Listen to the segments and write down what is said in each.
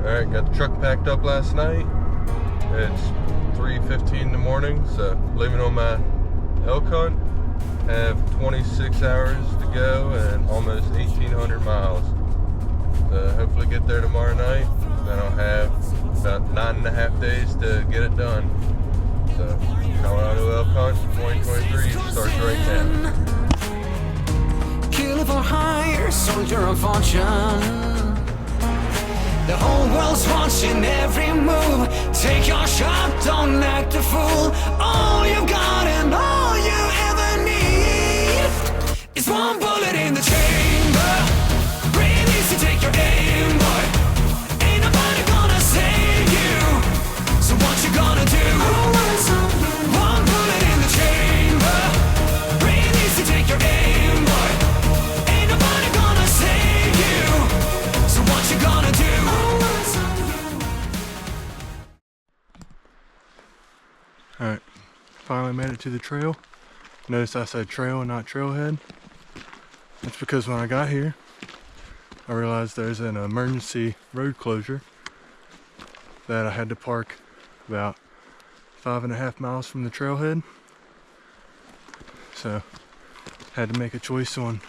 Alright, got the truck packed up last night. It's 3:15 in the morning, so leaving on my elk hunt. Have 26 hours to go and almost 1,800 miles. So hopefully get there tomorrow night. Then I'll have about 9.5 days to get it done. So Colorado elk hunt 2023 starts right now. Kill for hire, soldier of fortune. The whole world's watching every move. Take your shot, don't act a fool. All you got and all you ever need is one bullet in the chamber. Breathe easy, take your aim, boy. Ain't nobody gonna save you. So what you gonna do? One bullet in the chamber. Breathe easy, take your aim, boy. Ain't nobody gonna save you. So what you gonna do? Alright, finally made it to the trail. Notice I said trail and not trailhead. That's because when I got here, I realized there's an emergency road closure that I had to park about 5.5 miles from the trailhead. So, had to make a choice on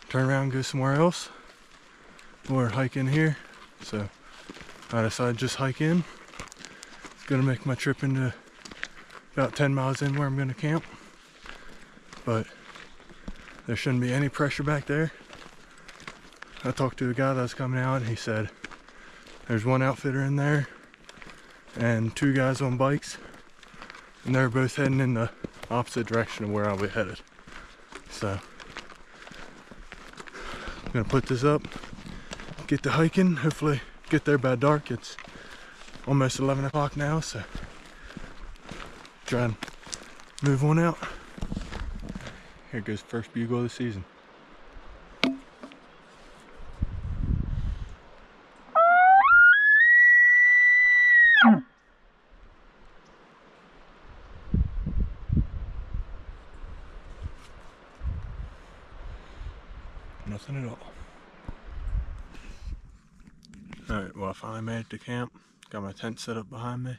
turn around and go somewhere else or hike in here. So, I decided to just hike in. It's gonna make my trip into about 10 miles in where I'm going to camp, but there shouldn't be any pressure back there. I talked to a guy that was coming out and he said there's one outfitter in there and 2 guys on bikes, and they're both heading in the opposite direction of where I'll be headed. So I'm going to put this up, get to hiking, hopefully get there by dark. It's almost 11 o'clock now, so try and move on out. Here goes the first bugle of the season. Nothing at all. Alright, well I finally made it to camp. Got my tent set up behind me.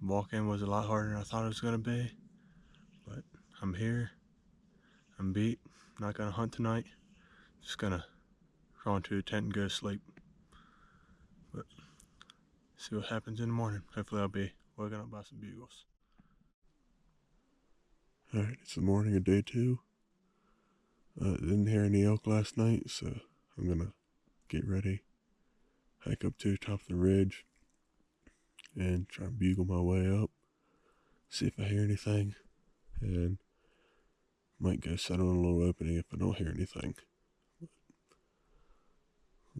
Walk-in was a lot harder than I thought it was going to be, but I'm here, I'm beat, not going to hunt tonight, just going to crawl into a tent and go to sleep, but see what happens in the morning. Hopefully I'll be waking up by some bugles. Alright, it's the morning of day 2, didn't hear any elk last night, so I'm going to get ready, hike up to the top of the ridge, and try and bugle my way up, see if I hear anything, and might go settle in a little opening if I don't hear anything. I'm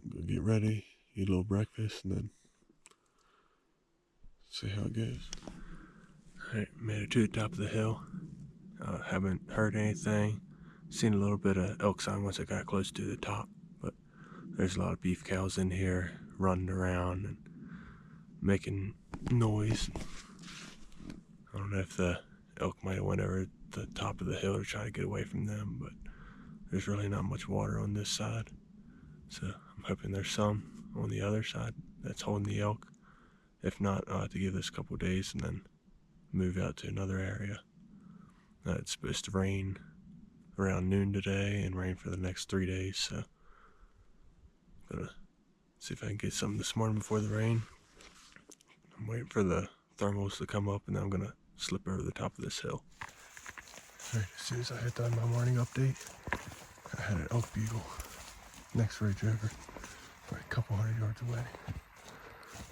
gonna get ready, eat a little breakfast, and then see how it goes. Alright, made it to the top of the hill. Haven't heard anything. Seen a little bit of elk sign once I got close to the top, but there's a lot of beef cows in here running around and making noise. I don't know if the elk might have went over the top of the hill to try to get away from them, but there's really not much water on this side, so I'm hoping there's some on the other side that's holding the elk. If not, I'll have to give this a couple days and then move out to another area. It's supposed to rain around noon today and rain for the next 3 days, so I'm gonna see if I can get something this morning before the rain. I'm waiting for the thermals to come up and then I'm gonna slip over the top of this hill. Alright, as soon as I hit that in my morning update, I had an elk bugle next ridge over, probably a couple hundred yards away.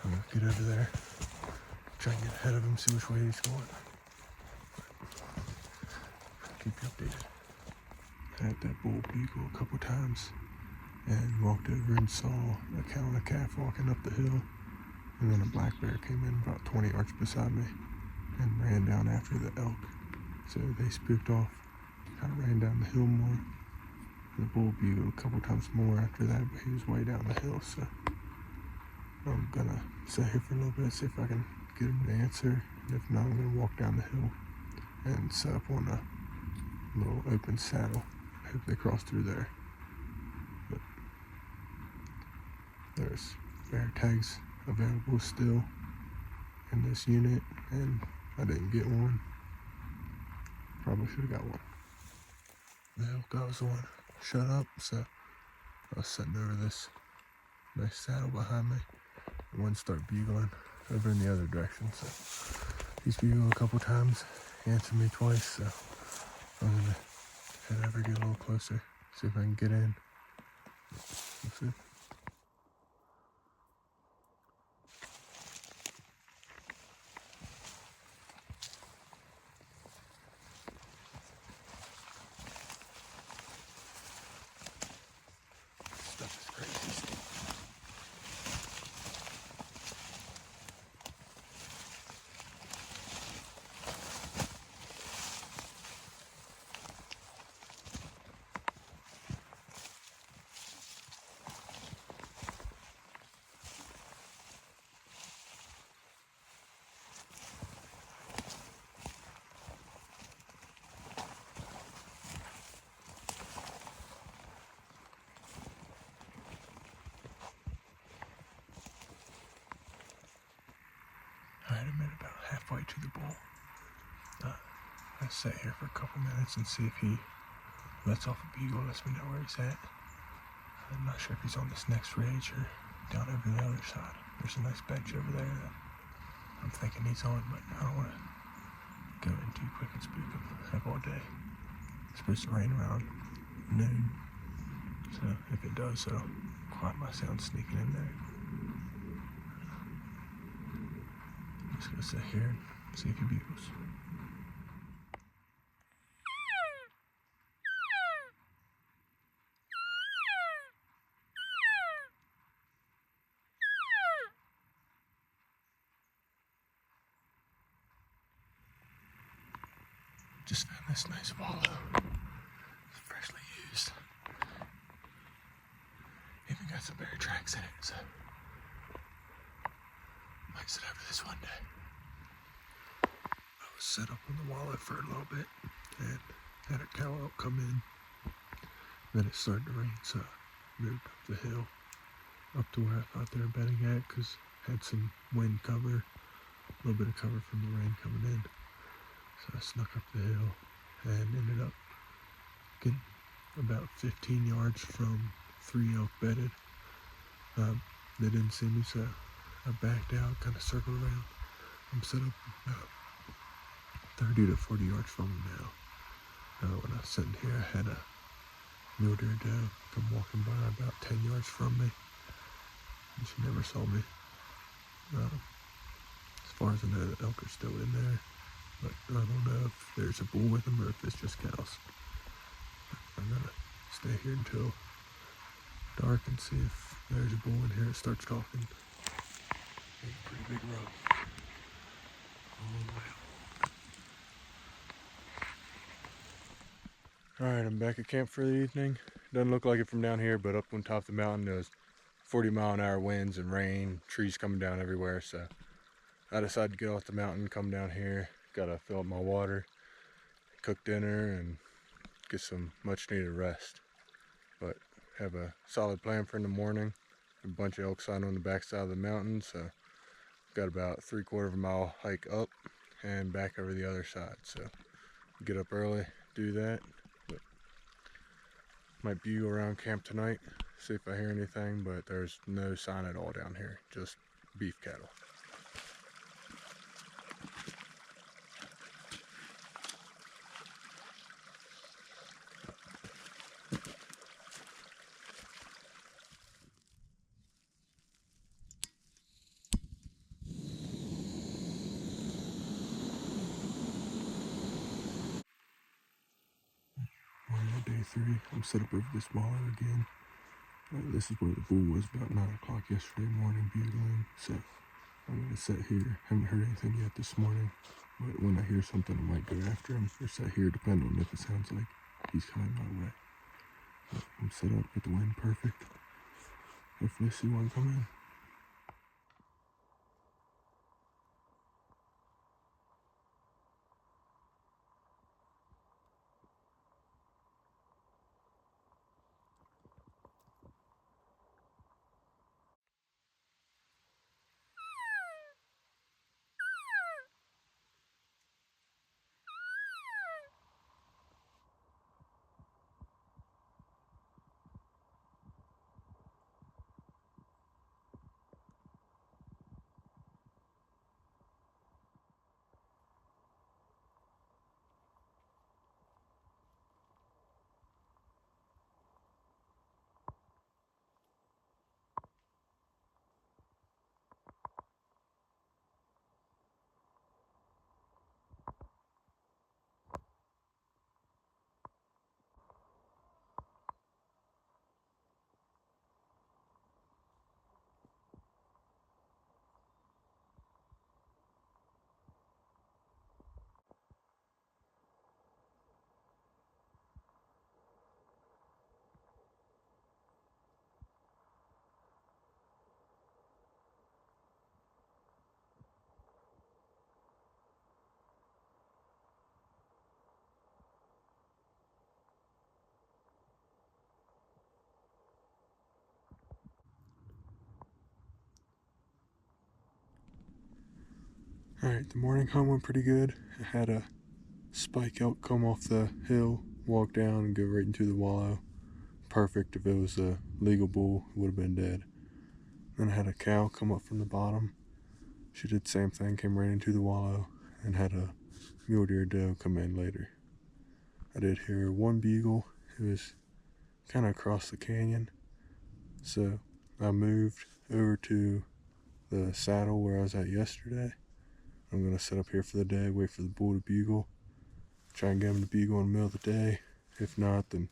I'm gonna get over there, try and get ahead of him, see which way he's going. Keep you updated. I had that bull bugle a couple times and walked over and saw a cow and a calf walking up the hill. And then a black bear came in about 20 yards beside me and ran down after the elk. So they spooked off, kind of ran down the hill more. And the bull bugled a couple times more after that, but he was way down the hill. So I'm gonna sit here for a little bit, see if I can get him to answer. And if not, I'm gonna walk down the hill and set up on a little open saddle. I hope they cross through there. But there's bear tags available still in this unit, and I didn't get one. Probably should have got one. The elk I was the one shut up, so I was sitting over this nice saddle behind me. And one started bugling over in the other direction, so he's bugled a couple times, answered me twice, so I'm gonna head over, get a little closer, see if I can get in. We'll see. Stuff is crazy. Alright, I made about halfway to the bull. I sat here for a couple minutes and see if he lets off a bugle, lets me know where he's at. I'm not sure if he's on this next ridge or down over the other side. There's a nice bench over there that I'm thinking he's on, but I don't want to go in too quick and spook him. I have all day. It's supposed to rain around noon, so if it does, it'll quiet my sound sneaking in there. I'm just gonna sit here and see if he bugles. Just found this nice wallow. It's freshly used. Even got some bear tracks in it, so might sit over this one day. I was set up on the wallow for a little bit and had a cow elk come in. Then it started to rain, so I moved up the hill up to where I thought they were bedding at, because had some wind cover, a little bit of cover from the rain coming in. So I snuck up the hill and ended up getting about 15 yards from 3 elk bedded. They didn't see me, so I backed out, kind of circled around. I'm set up about 30 to 40 yards from them now. When I was sitting here, I had a mule deer doe come walking by about 10 yards from me, and she never saw me. As far as I know, the elk are still in there, but I don't know if there's a bull with them or if it's just cows. I'm gonna stay here until dark and see if there's a bull in here that starts talking. It's a pretty big road. Alright, I'm back at camp for the evening. Doesn't look like it from down here, but up on top of the mountain there's 40-mile-an-hour winds and rain, trees coming down everywhere, so I decided to get off the mountain, come down here, gotta fill up my water, cook dinner, and get some much needed rest. But have a solid plan for in the morning. A bunch of elk sign on the backside of the mountain, so got about 3/4 mile hike up and back over the other side. So get up early, do that. But might bugle around camp tonight, see if I hear anything, but there's no sign at all down here, just beef cattle. Day 3, I'm set up over this wallow again. This is where the bull was about 9 o'clock yesterday morning bugling, so I'm going to sit here. Haven't heard anything yet this morning, but when I hear something I might go after him or sit here, depending on if it sounds like he's coming my way. But I'm set up with the wind perfect. Hopefully see one come in. Alright, the morning hunt went pretty good. I had a spike elk come off the hill, walk down, and go right into the wallow. Perfect. If it was a legal bull, it would have been dead. Then I had a cow come up from the bottom. She did the same thing, came right into the wallow, and had a mule deer doe come in later. I did hear one bugle. It was kind of across the canyon, so I moved over to the saddle where I was at yesterday. I'm going to set up here for the day, wait for the bull to bugle, try and get him to bugle in the middle of the day. If not, then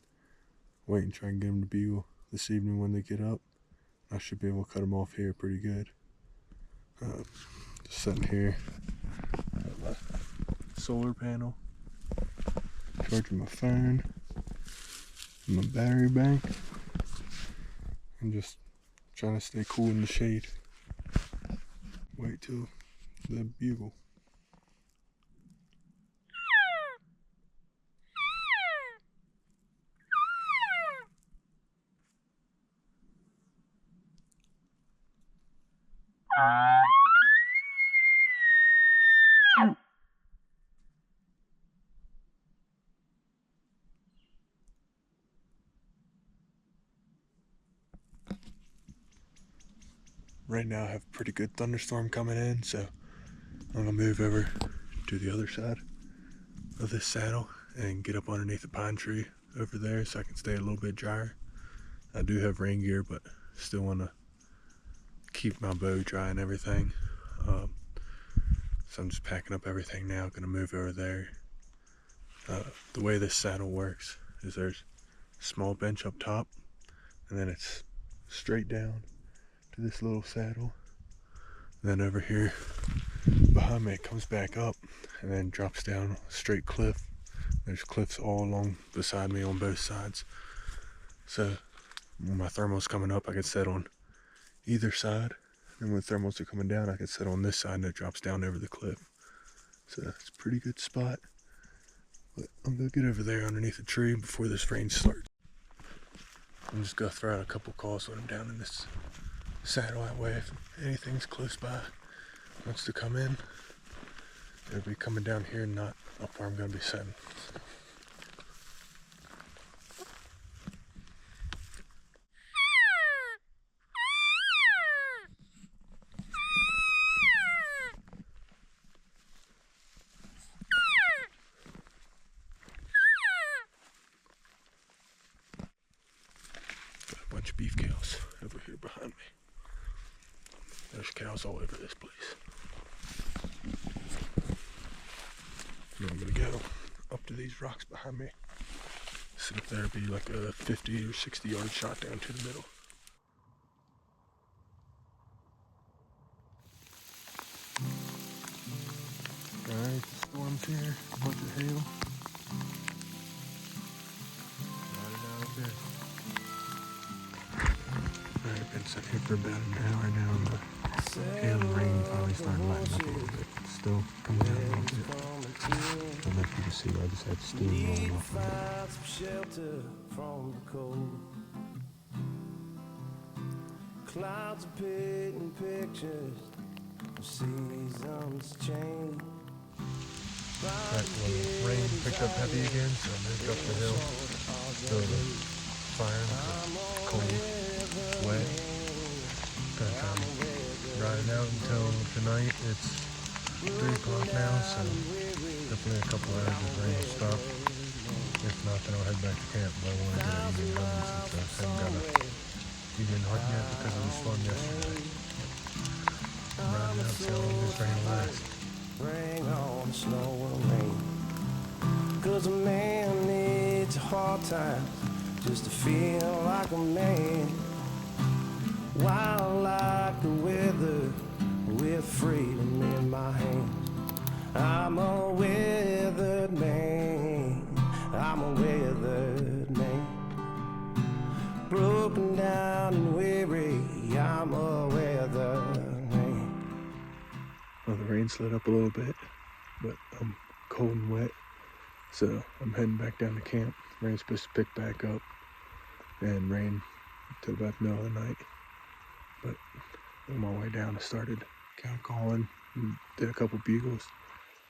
wait and try and get him to bugle this evening when they get up. I should be able to cut them off here pretty good. Just sitting here at my solar panel, charging my phone, and my battery bank, and just trying to stay cool in the shade. Wait till the bugle. Right now I have a pretty good thunderstorm coming in, so I'm gonna move over to the other side of this saddle and get up underneath the pine tree over there so I can stay a little bit drier. I do have rain gear, but still want to keep my bow dry and everything. So I'm just packing up everything now, gonna move over there. The way this saddle works is there's a small bench up top, and then it's straight down to this little saddle. And then over here behind me it comes back up and then drops down a straight cliff. There's cliffs all along beside me on both sides. So when my thermal's coming up, I can sit on either side. And when the thermals are coming down, I can sit on this side and it drops down over the cliff. So it's a pretty good spot. But I'm gonna get over there underneath the tree before this rain starts. I'm just gonna throw out a couple calls when I'm down in this saddle. That way, if anything's close by wants to come in, it'll be coming down here, not up where I'm gonna be sitting. Got a bunch of beef cows over here behind me. There's cows all over this place. And I'm gonna go up to these rocks behind me. Sit up there, be like a 50 or 60 yard shot down to the middle. Alright, the storm's here, a bunch of hail. Riding out up there. Alright, been sitting here for about an hour now, and the hail and rain finally starting to lighten up a little bit. It's still coming down a little bit. I don't know if you can see, I just had steam rolling off of it. Shelter from the cold. Clouds are painting pictures of seasons change. Right, when the rain picked up heavy again, so I moved up the hill. Still the fire, cold, wet. But riding out until tonight. It's 3 o'clock now, so definitely a couple hours of rain will stop. If not, then I'll head back to camp, but I want to get an evening hunt since I haven't got an evening hunt yet because it was fun yesterday. I'm riding out, see how long this rain will last. Bring on snow and rain, 'cause a man needs a hard time just to feel like a man. Wild like the weather, with freedom in my hands. I'm a weathered man, I'm a weathered man. Broken down and weary, I'm a weathered man. Well, the rain slid up a little bit, but I'm cold and wet, so I'm heading back down to camp. Rain's supposed to pick back up and rain till about the middle of the night. But on my way down, I started cow calling, and did a couple bugles.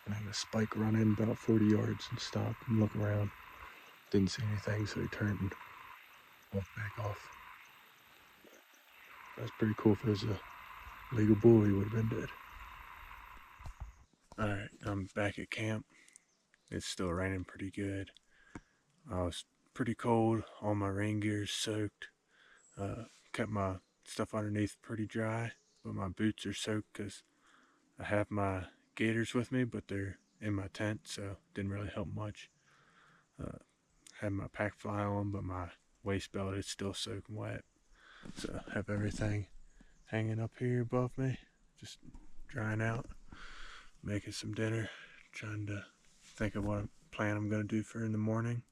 And I had a spike run in about 40 yards and stopped and look around. Didn't see anything, so he turned and walked back off. That's pretty cool. If it was a legal bull, he would have been dead. Alright, I'm back at camp. It's still raining pretty good. I was pretty cold. All my rain gear's soaked. Kept my stuff underneath pretty dry, but my boots are soaked because I have my gaiters with me, but they're in my tent, so didn't really help much. Had my pack fly on, but my waist belt is still soaking wet. So have everything hanging up here above me, just drying out, making some dinner, trying to think of what plan I'm going to do for in the morning.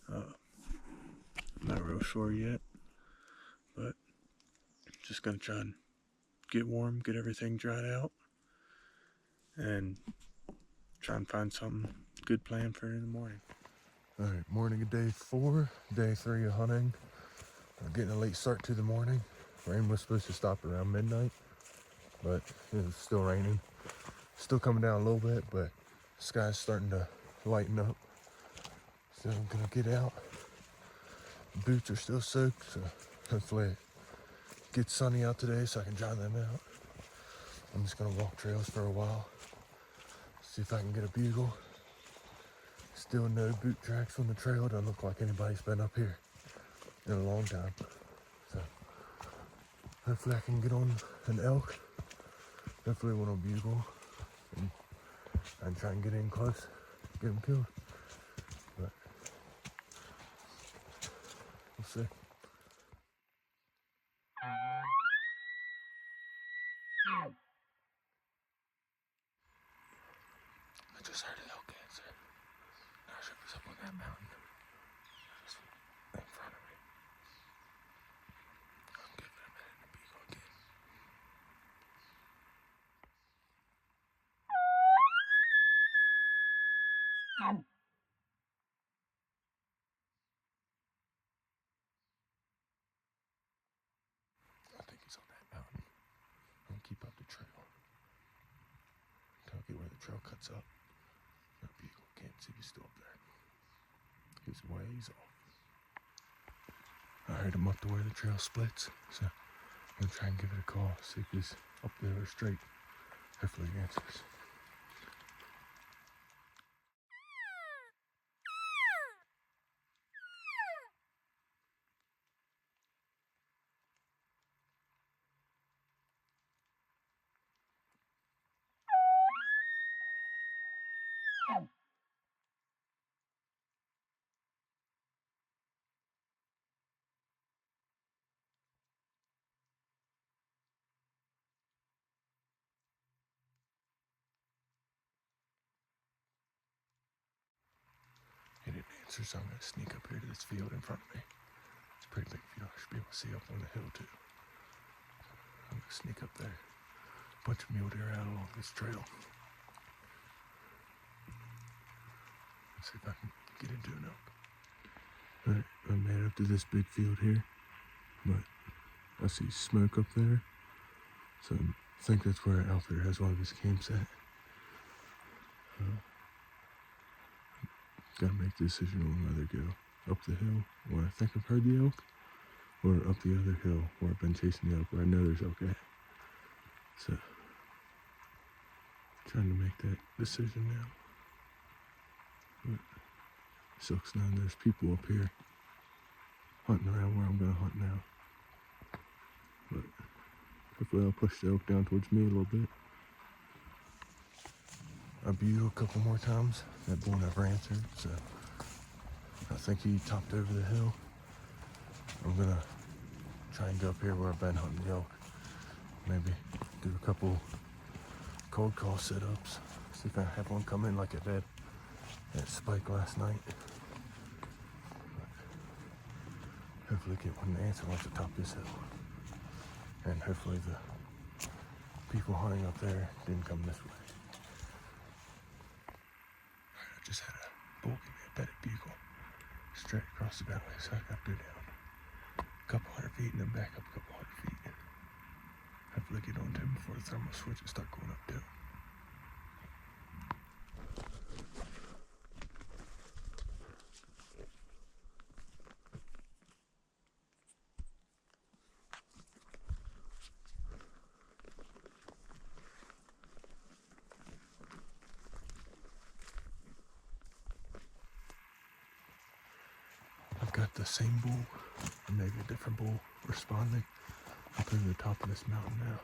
I'm not real sure yet, but just going to try and get warm, get everything dried out, and try and find some good plan for in the morning. All right, morning of day 4, day 3 of hunting. I'm getting a late start to the morning. Rain was supposed to stop around midnight, but it was still raining. Still coming down a little bit, but the sky's starting to lighten up. So I'm gonna get out. Boots are still soaked, so hopefully it gets sunny out today so I can dry them out. I'm just gonna walk trails for a while, see if I can get a bugle. Still no boot tracks on the trail. Doesn't look like anybody's been up here in a long time. So hopefully I can get on an elk. Hopefully one will bugle and try and get in close, get him killed. But we'll see. I just heard an elk answer. Not sure if it was up on that mountain. Just in front of me. I'm giving it a minute to bugle again. I think he's on that mountain. I'm gonna keep up the trail until I get where the trail cuts up. That bugle can't see he's still up there. He's ways off. I heard him up to where the trail splits, so I'm gonna try and give it a call, see if he's up there or straight. Hopefully he answers. He didn't answer, so I'm gonna sneak up here to this field in front of me. It's a pretty big field. I should be able to see up on the hill too. I'm gonna sneak up there. Bunch of mule deer out along this trail. Let's see if I can get into an elk. Alright, I made it up to this big field here, but I see smoke up there, so I think that's where Alfred has one of his camps at. Gotta make the decision on whether to go up the hill where I think I've heard the elk, or up the other hill where I've been chasing the elk where I know there's elk at. So, trying to make that decision now. But sucks knowing there's people up here hunting around where I'm gonna hunt now. But hopefully I'll push the elk down towards me a little bit. I bugled a couple more times. That bull never answered, so I think he topped over the hill. I'm gonna try and go up here where I've been hunting the elk. Maybe do a couple cold call sit-ups. See if I have one come in like I did at Spike last night. But hopefully get one to answer once I top this hill. And hopefully the people hunting up there didn't come this way. I just had a bull give me a bedded bugle straight across the valley, so I got to go down a couple hundred feet and then back up a couple hundred feet. Hopefully hopefully get onto him before the thermal switches start going up too. I've got the same bull, or maybe a different bull, responding up over the top of this mountain now.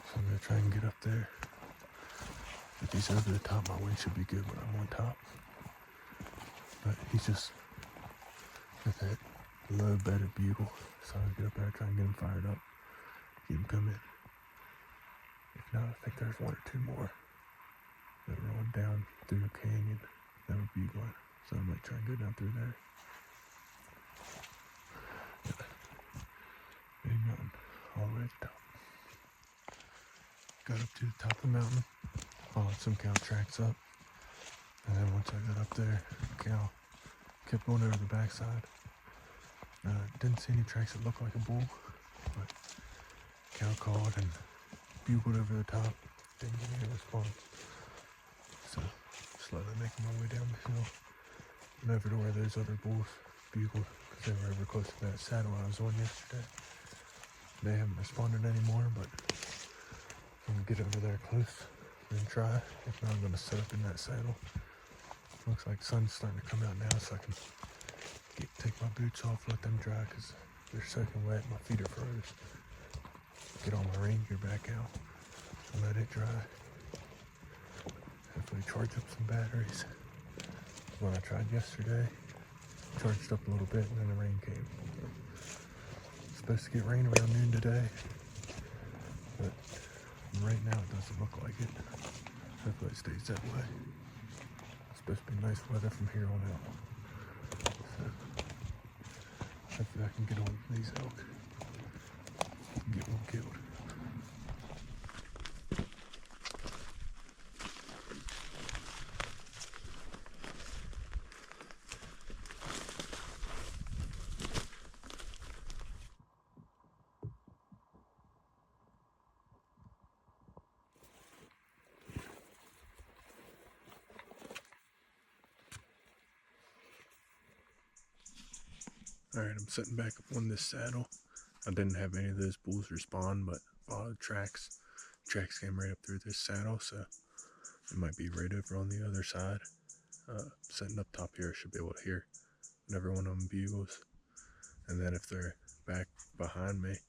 So I'm gonna try and get up there. If he's over the top, my wind should be good when I'm on top. But he's just with that low bedded bugle. So I'll get up there, try and get him fired up, get him coming. If not, I think there's one or two more that are on down through the canyon that would be going. So I might try and go down through there. Big mountain, all the way at the top. Got up to the top of the mountain, followed some cow tracks up, and then once I got up there, cow kept going over the backside. Didn't see any tracks that looked like a bull, but cow called and bugled over the top. Didn't get any response. So slowly making my way down the hill and over to where those other bulls bugled, because they were over close to that saddle I was on yesterday. They haven't responded anymore, but I'm gonna get over there close and try. If not, I'm gonna set up in that saddle. Looks like sun's starting to come out now, so I can take my boots off, let them dry, because they're soaking wet. My feet are froze. Get all my rain gear back out and let it dry. Hopefully charge up some batteries. When I tried yesterday, charged up a little bit and then the rain came. It's supposed to get rain around noon today, but right now it doesn't look like it. Hopefully it stays that way. It's supposed to be nice weather from here on out. So hopefully I can get on these elk and get one killed. Alright, I'm sitting back up on this saddle. I didn't have any of those bulls respond, but followed tracks. Tracks came right up through this saddle, so it might be right over on the other side. Sitting up top here, I should be able to hear whenever one of them bugles. And then if they're back behind me,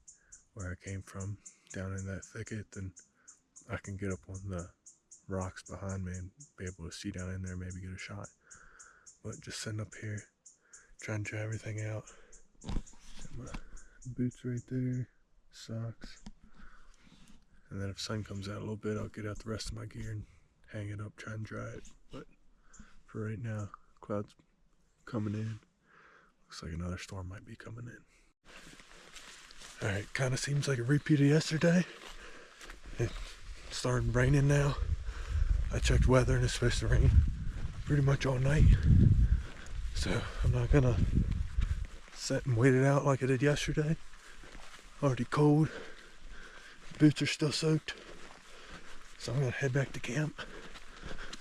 where I came from, down in that thicket, then I can get up on the rocks behind me and be able to see down in there, maybe get a shot. But just sitting up here, trying to try everything out. Got my boots right there, socks. And then if the sun comes out a little bit, I'll get out the rest of my gear and hang it up, try and dry it. But for right now, clouds coming in. Looks like another storm might be coming in. Alright, kind of seems like a repeat of yesterday. It's starting raining now. I checked weather and it's supposed to rain pretty much all night. So I'm not gonna sit and wait it out like I did yesterday. Already cold. Boots are still soaked. So I'm gonna head back to camp.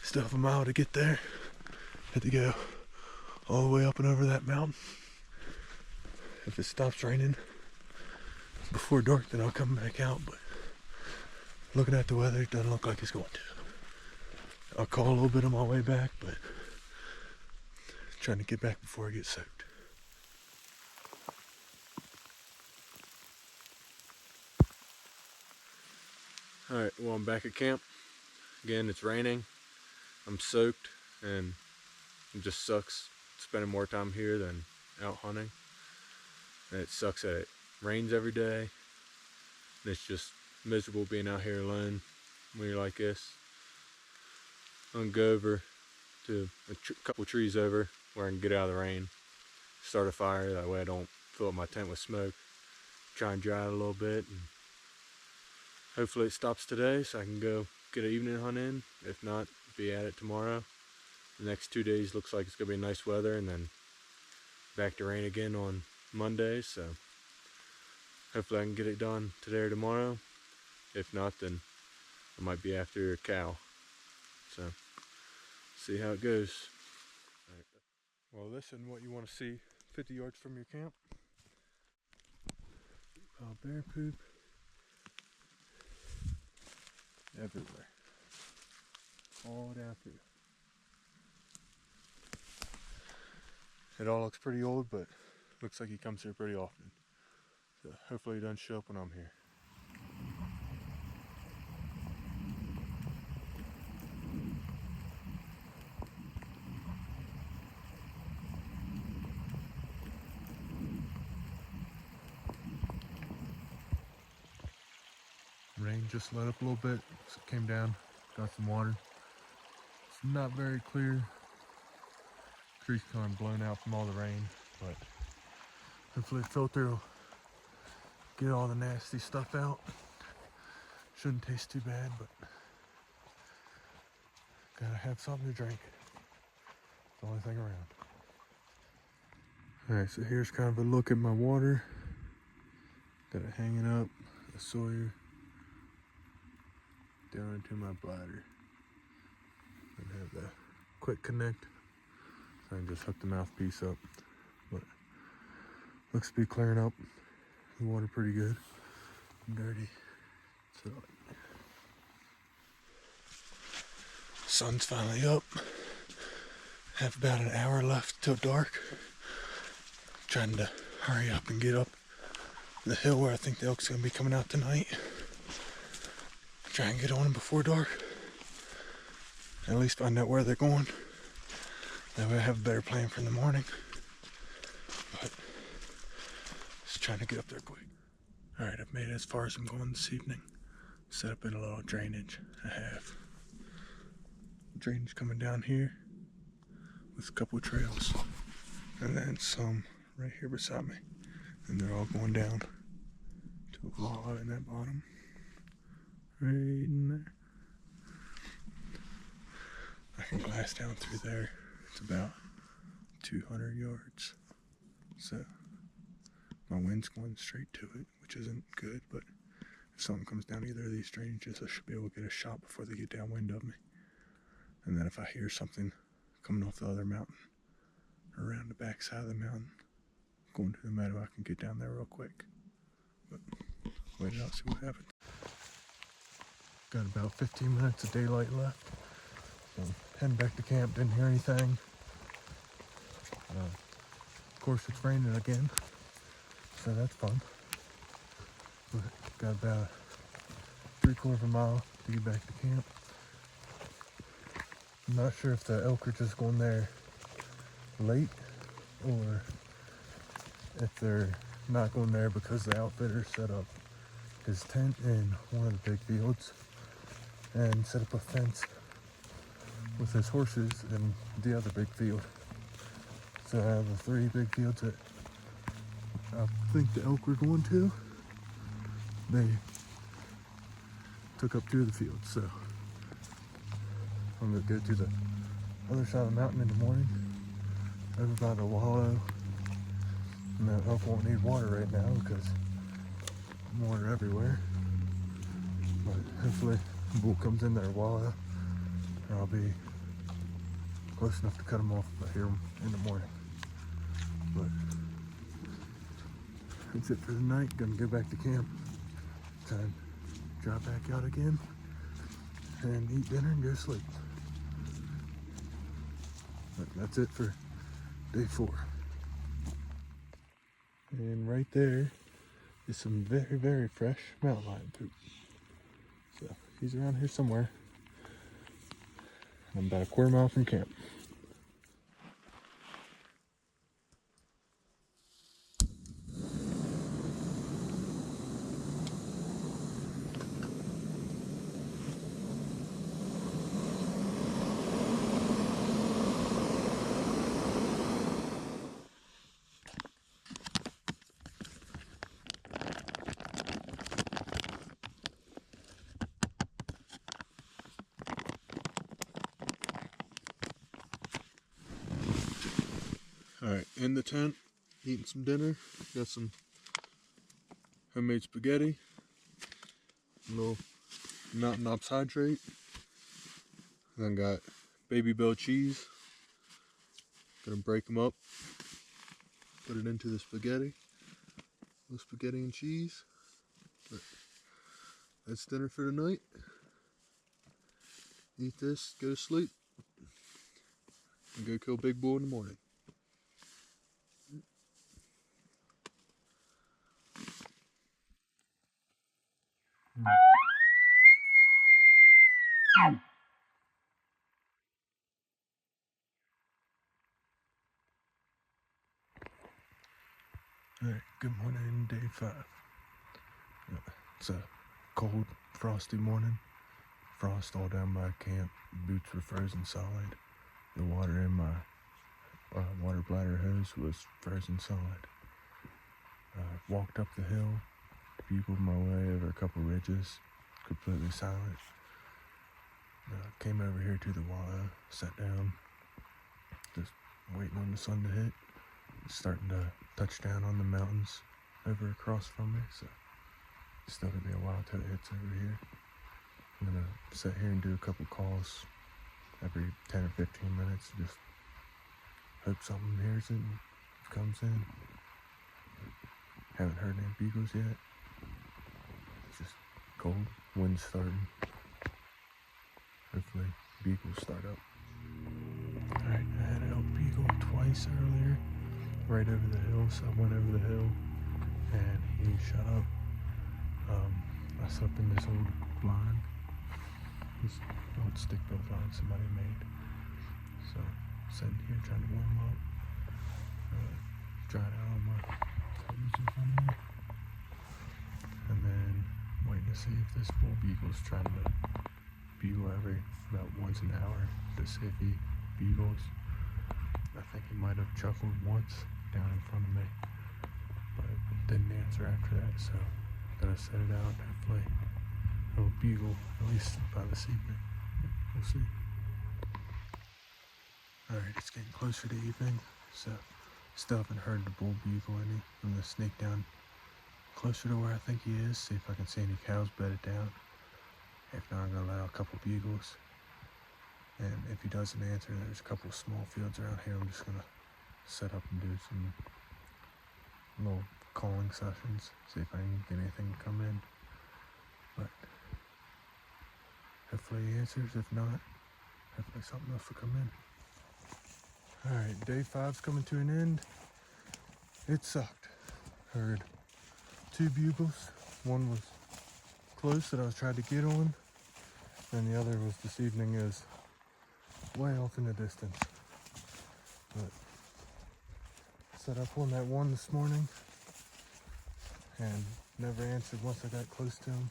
Still have a mile to get there. Had to go all the way up and over that mountain. If it stops raining before dark, then I'll come back out. But looking at the weather, it doesn't look like it's going to. I'll call a little bit on my way back, but trying to get back before I get soaked. Alright, well, I'm back at camp. Again, it's raining. I'm soaked, and it just sucks spending more time here than out hunting. And it sucks that it rains every day. And it's just miserable being out here alone when you're like this. I'm gonna go over to a couple trees over where I can get out of the rain, start a fire. That way I don't fill up my tent with smoke. Try and dry it a little bit, and hopefully it stops today so I can go get an evening hunt in. If not, be at it tomorrow. The next 2 days looks like it's gonna be nice weather, and then back to rain again on Monday. So hopefully I can get it done today or tomorrow. If not, then I might be after a cow. So, see how it goes. All right. Well, listen, what you want to see 50 yards from your camp. Bear poop everywhere. All down through. It all looks pretty old, but looks like he comes here pretty often. So hopefully he doesn't show up when I'm here. Rain just let up a little bit, so it came down, got some water. It's not very clear. Creek's kind of blown out from all the rain, but hopefully the filter will get all the nasty stuff out. Shouldn't taste too bad, but gotta have something to drink. It's the only thing around. Alright, so here's kind of a look at my water. Got it hanging up, a Sawyer, down into my bladder. And have the quick connect. So I can just hook the mouthpiece up. But looks to be clearing up the water pretty good. Dirty. So sun's finally up. Have about an hour left till dark. Trying to hurry up and get up the hill where I think the elk's gonna be coming out tonight. Try and get on them before dark. At least find out where they're going. That way I have a better plan for in the morning. But just trying to get up there quick. Alright, I've made it as far as I'm going this evening. Set up in a little drainage I have. Drainage coming down here with a couple of trails. And then some right here beside me. And they're all going down to a wallow in that bottom. Right in there. I can glass down through there. It's about 200 yards. So my wind's going straight to it, which isn't good, but if something comes down either of these drainages, I should be able to get a shot before they get downwind of me. And then if I hear something coming off the other mountain, or around the back side of the mountain, going to the meadow, I can get down there real quick. But wait it out, see what happens. Got about 15 minutes of daylight left. So heading back to camp, didn't hear anything. Of course it's raining again, so that's fun. But got about 3/4 of a mile to get back to camp. I'm not sure if the elk are just going there late or if they're not going there because the outfitter set up his tent in one of the big fields and set up a fence with his horses in the other big field. So out of the 3 big fields that I think the elk were going to, they took up 2 of the fields. So I'm gonna go to the other side of the mountain in the morning, over by the wallow. And the elk won't need water right now because water everywhere. But hopefully the bull comes in there wallow, and I'll be close enough to cut them off here in the morning. But that's it for the night. Gonna go back to camp. Time to drop back out again and eat dinner and go to sleep. But that's it for day 4. And right there is some very, very fresh mountain lion poop. So he's around here somewhere. I'm about a 1/4 mile from camp. Alright, in the tent, eating some dinner. Got some homemade spaghetti. little mountain ops hydrate. And then got baby bell cheese. Gonna break them up, put it into the spaghetti. Little spaghetti and cheese. But that's dinner for tonight. Eat this, go to sleep, and go kill Big Bull in the morning. Alright, good morning, day 5. It's a cold, frosty morning. Frost all down my camp. Boots were frozen solid. The water in my water bladder hose was frozen solid. Walked up the hill, bugled my way over a couple ridges, completely silent. Came over here to the Wallow, sat down, just waiting on the sun to hit. It's starting to touch down on the mountains over across from me, so it's still gonna be a while till it hits over here. I'm gonna sit here and do a couple calls every 10 or 15 minutes, just hope something hears it and comes in. Haven't heard any bugles yet. It's just cold, wind's starting. Hopefully bugles start up. Alright, I had an elk bugle twice earlier, right over the hill, so I went over the hill and he shut up. I slept in this old blind, this old stick built blind somebody made. So sitting here trying to warm up, drying out all my clothes in front of me, and then waiting to see if this bull bugle's trying to bugle every about once an hour to see if he bugles. I think he might have chuckled once down in front of me, but didn't answer after that, so gotta set it out. Hopefully he'll bugle at least by this evening. We'll see. Alright, it's getting closer to evening, so still haven't heard the bull bugle any. I'm gonna sneak down closer to where I think he is, see if I can see any cows bedded down. If not, I'm gonna let out a couple bugles. And if he doesn't answer, there's a couple of small fields around here. I'm just gonna set up and do some little calling sessions, see if I can get anything to come in. But hopefully he answers. If not, hopefully something else will come in. Alright, day 5's coming to an end. It sucked. Heard 2 bugles. One was close that I was trying to get on, and the other was this evening is way off in the distance. But set up on that one this morning and never answered once I got close to him.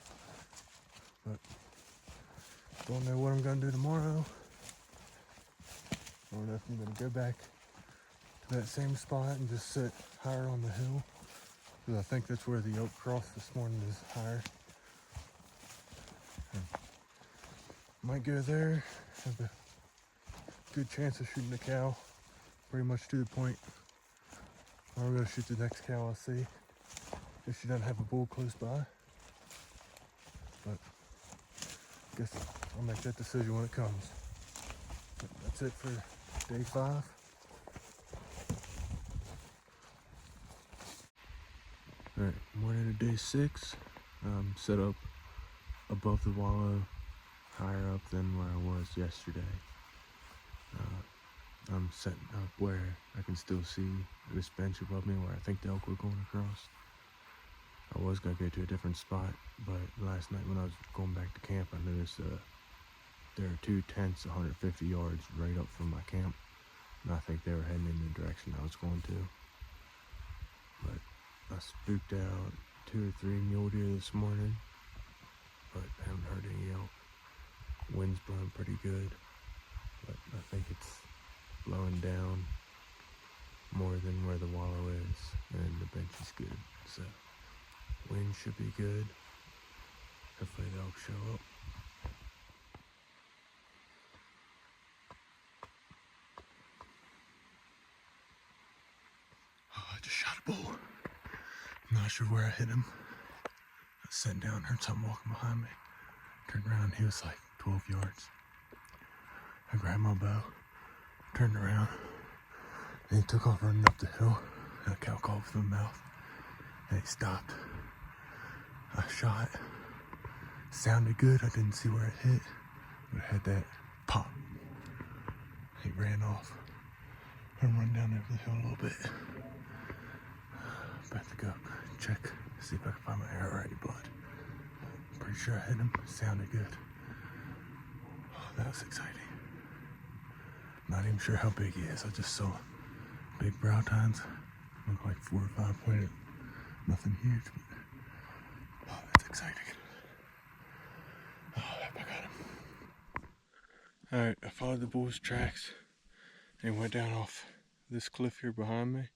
But don't know what I'm gonna do tomorrow. I don't know if I'm gonna go back to that same spot and just sit higher on the hill, because I think that's where the elk crossed this morning, is higher. And might go there, have a good chance of shooting a cow, pretty much to the point where I'm gonna shoot the next cow I see, if she doesn't have a bull close by. But I guess I'll make that decision when it comes. But that's it for day 5. Alright, morning of day 6. Set up above the Wallow, higher up than where I was yesterday. I'm setting up where I can still see this bench above me where I think the elk were going across. I was going to go to a different spot, but last night when I was going back to camp, I noticed there are 2 tents 150 yards right up from my camp, and I think they were heading in the direction I was going to. But I spooked out 2 or 3 mule deer this morning, but I haven't heard any elk. Wind's blowing pretty good, but I think it's blowing down more than where the Wallow is, and the bench is good, so wind should be good. Hopefully the elk show up. Oh, I just shot a bull. I'm not sure where I hit him. was sitting down, heard something walking behind me. Turned around, he was like 12 yards. I grabbed my bow, turned around, and he took off running up the hill. And a cow called from the mouth, and he stopped. I shot. Sounded good. I didn't see where it hit, but it had that pop. He ran off. I'm run down over the hill a little bit. About to go check, see if I can find my arrow or any blood. Pretty sure I hit him. Sounded good. Oh, that was exciting. Not even sure how big he is. I just saw big brow tines. Look like 4 or 5 pointed. Nothing huge, but oh, that's exciting. Oh, I hope I got him. Alright, I followed the bull's tracks and he went down off this cliff here behind me.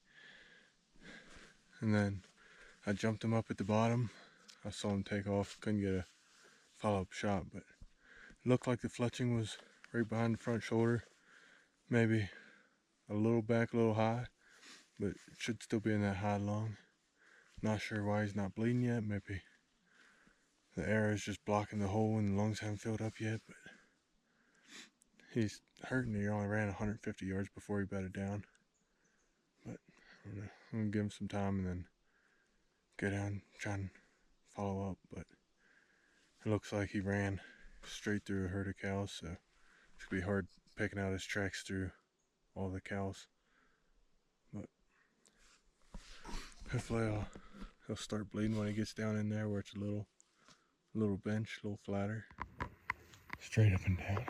And then I jumped him up at the bottom. I saw him take off. Couldn't get a follow-up shot, but it looked like the fletching was right behind the front shoulder. Maybe a little back, a little high, but it should still be in that high lung. Not sure why he's not bleeding yet. Maybe the arrow is just blocking the hole and the lungs haven't filled up yet, but he's hurting. He only ran 150 yards before he bedded down. But I don't know. I'm gonna give him some time and then go down, try and follow up. But it looks like he ran straight through a herd of cows, so it's gonna be hard picking out his tracks through all the cows. But hopefully he'll start bleeding when he gets down in there where it's a little bench, a little flatter. Straight up and down.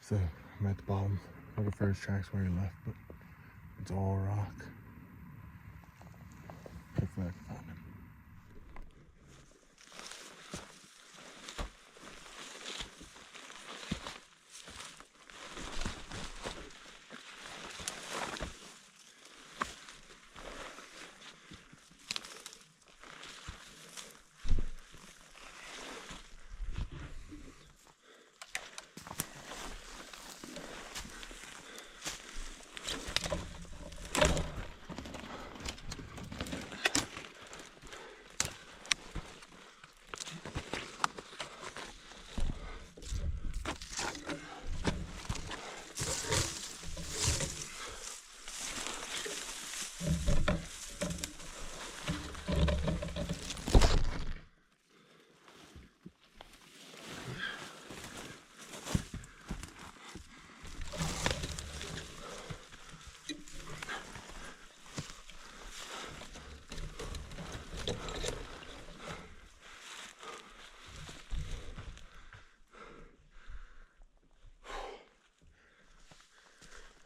So I'm at the bottom looking for his tracks where he left, but it's all rock. Hopefully I can find him.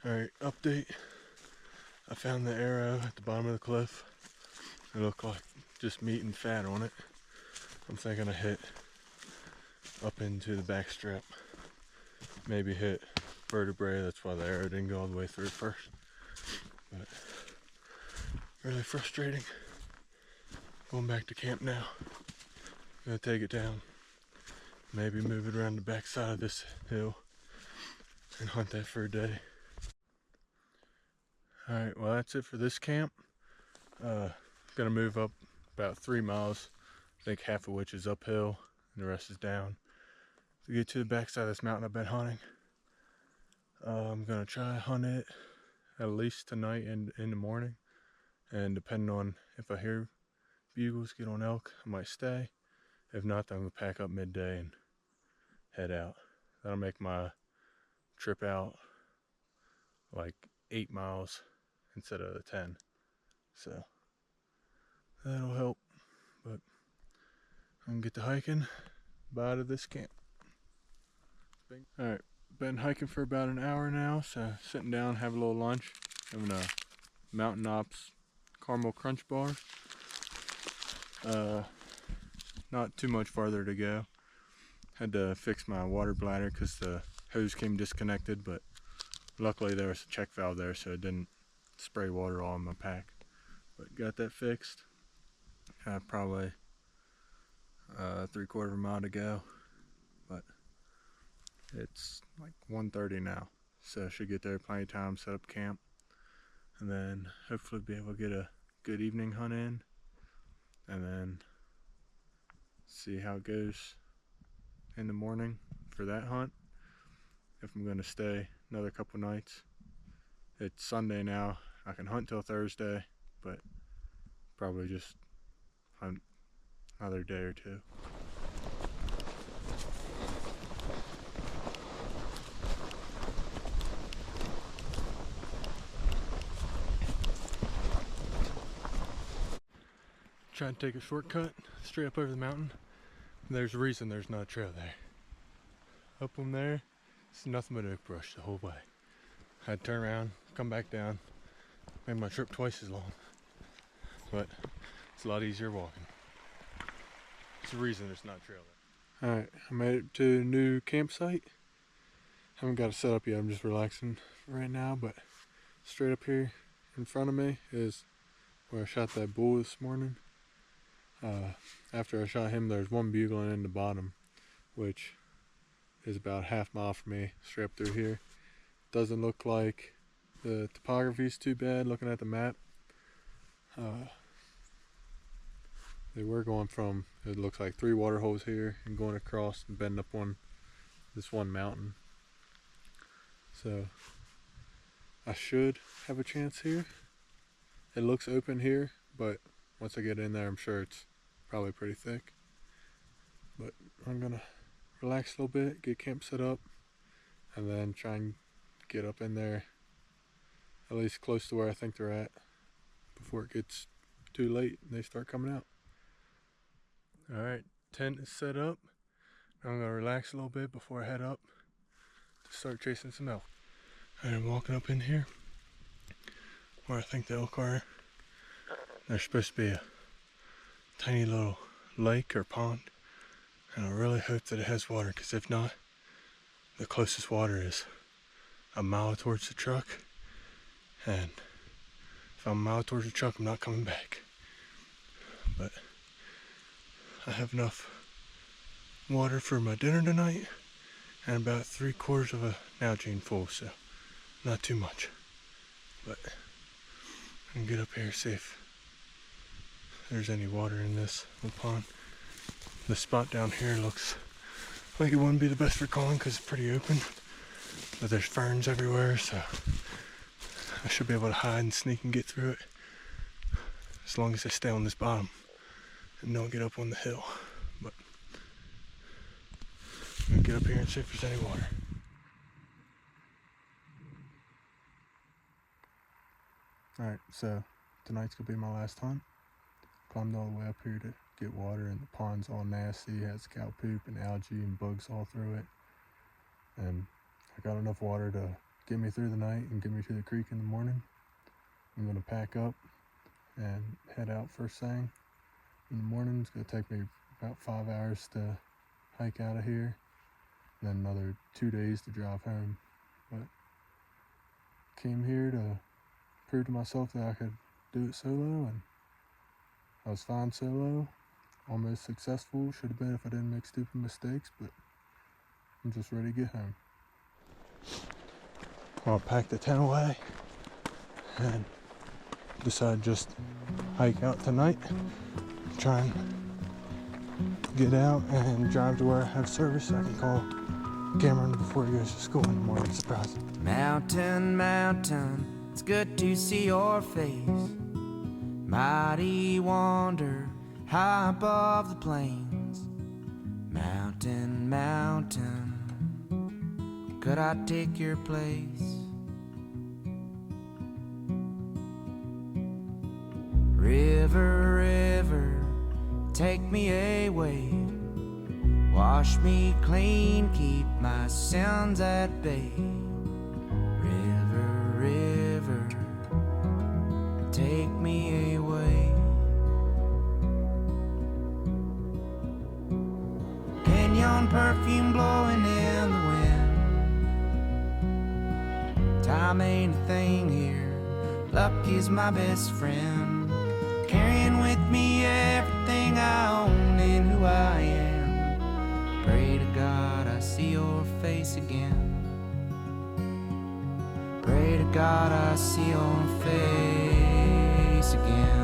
Alright, update. I found the arrow at the bottom of the cliff. It looked like just meat and fat on it. I'm thinking I hit up into the back strap. Maybe hit vertebrae, that's why the arrow didn't go all the way through first. But really frustrating. Going back to camp now. Gonna take it down. Maybe move it around the back side of this hill and hunt that for a day. Alright, well that's it for this camp. Gonna move up about 3 miles, I think half of which is uphill and the rest is down. To get to the back side of this mountain I've been hunting. I'm gonna try to hunt it at least tonight and in the morning. And depending on if I hear bugles, get on elk, I might stay. If not, then I'm gonna pack up midday and head out. That'll make my trip out like 8 miles instead of the 10. So that'll help. But I'm gonna get to hiking. Bye to this camp. Alright, been hiking for about an hour now, so sitting down, have a little lunch. Having a Mountain Ops caramel crunch bar. Not too much farther to go. Had to fix my water bladder because the hose came disconnected, but luckily there was a check valve there so it didn't spray water all in my pack. But got that fixed. Probably 3/4 mile to go, but it's like 1:30 now, so I should get there plenty of time, set up camp, and then hopefully be able to get a good evening hunt in, and then see how it goes in the morning for that hunt. If I'm gonna stay another couple nights. It's Sunday now. I can hunt till Thursday, but probably just hunt another day or two. Trying to take a shortcut straight up over the mountain. There's a reason there's not a trail there. Up on there, it's nothing but oak brush the whole way. I had to turn around, come back down, made my trip twice as long, but it's a lot easier walking. It's the reason there's not a trail there. Alright, I made it to a new campsite. Haven't got it set up yet, I'm just relaxing right now, but straight up here in front of me is where I shot that bull this morning. After I shot him, there's one bugling in the bottom, which is about half mile from me, straight up through here. Doesn't look like the topography is too bad looking at the map. They were going from, it looks like 3 water holes here and going across and bending up this one mountain. So I should have a chance here. It looks open here, but once I get in there, I'm sure it's probably pretty thick. But I'm gonna relax a little bit, get camp set up, and then try and get up in there at least close to where I think they're at before it gets too late and they start coming out. Alright, tent is set up. I'm gonna relax a little bit before I head up to start chasing some elk. I'm walking up in here where I think the elk are. There's supposed to be a tiny little lake or pond, and I really hope that it has water, because if not, the closest water is a mile towards the truck, and if I'm a mile towards the truck, I'm not coming back. But I have enough water for my dinner tonight and about 3/4 of a Nalgene full, so not too much. But I'm gonna get up here, see if there's any water in this little pond. The spot down here looks like it wouldn't be the best for calling because it's pretty open, but there's ferns everywhere, so I should be able to hide and sneak and get through it as long as I stay on this bottom and don't get up on the hill. But I'm gonna get up here and see if there's any water. Alright, so tonight's gonna be my last hunt. Climbed all the way up here to get water, and the pond's all nasty, has cow poop and algae and bugs all through it. And I got enough water to get me through the night and get me to the creek in the morning. I'm gonna pack up and head out first thing in the morning. It's gonna take me about 5 hours to hike out of here, and then another 2 days to drive home. But came here to prove to myself that I could do it solo, and I was fine solo, almost successful. Should have been if I didn't make stupid mistakes, but I'm just ready to get home. I'll pack the tent away and decide just hike out tonight, try and get out and drive to where I have service so I can call Cameron before he goes to school in the morning. Surprise. Mountain, mountain, it's good to see your face. Mighty wonder, high above the plains. Mountain, mountain, could I take your place? River, river, take me away. Wash me clean, keep my sins at bay. River, river, take me away. Canyon perfume blowing in the wind. Time ain't a thing here, luck is my best friend. Carrying with me everything I own and who I am. Pray to God I see your face again. Pray to God I see your face again.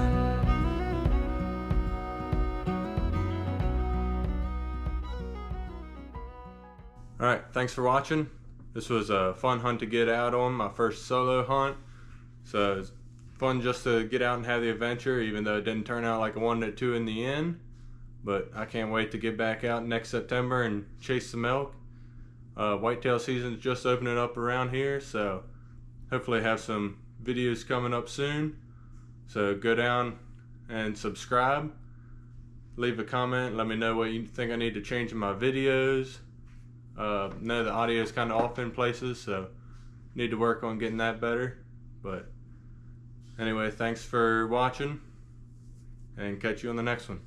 Alright, thanks for watching. This was a fun hunt to get out on, my first solo hunt. So it's fun just to get out and have the adventure, even though it didn't turn out like I wanted it to in the end. But I can't wait to get back out next September and chase some elk. Whitetail season's just opening up around here, so hopefully have some videos coming up soon. So go down and subscribe. Leave a comment, let me know what you think I need to change in my videos. Know the audio is kind of off in places, so need to work on getting that better. But anyway, thanks for watching, and catch you on the next one.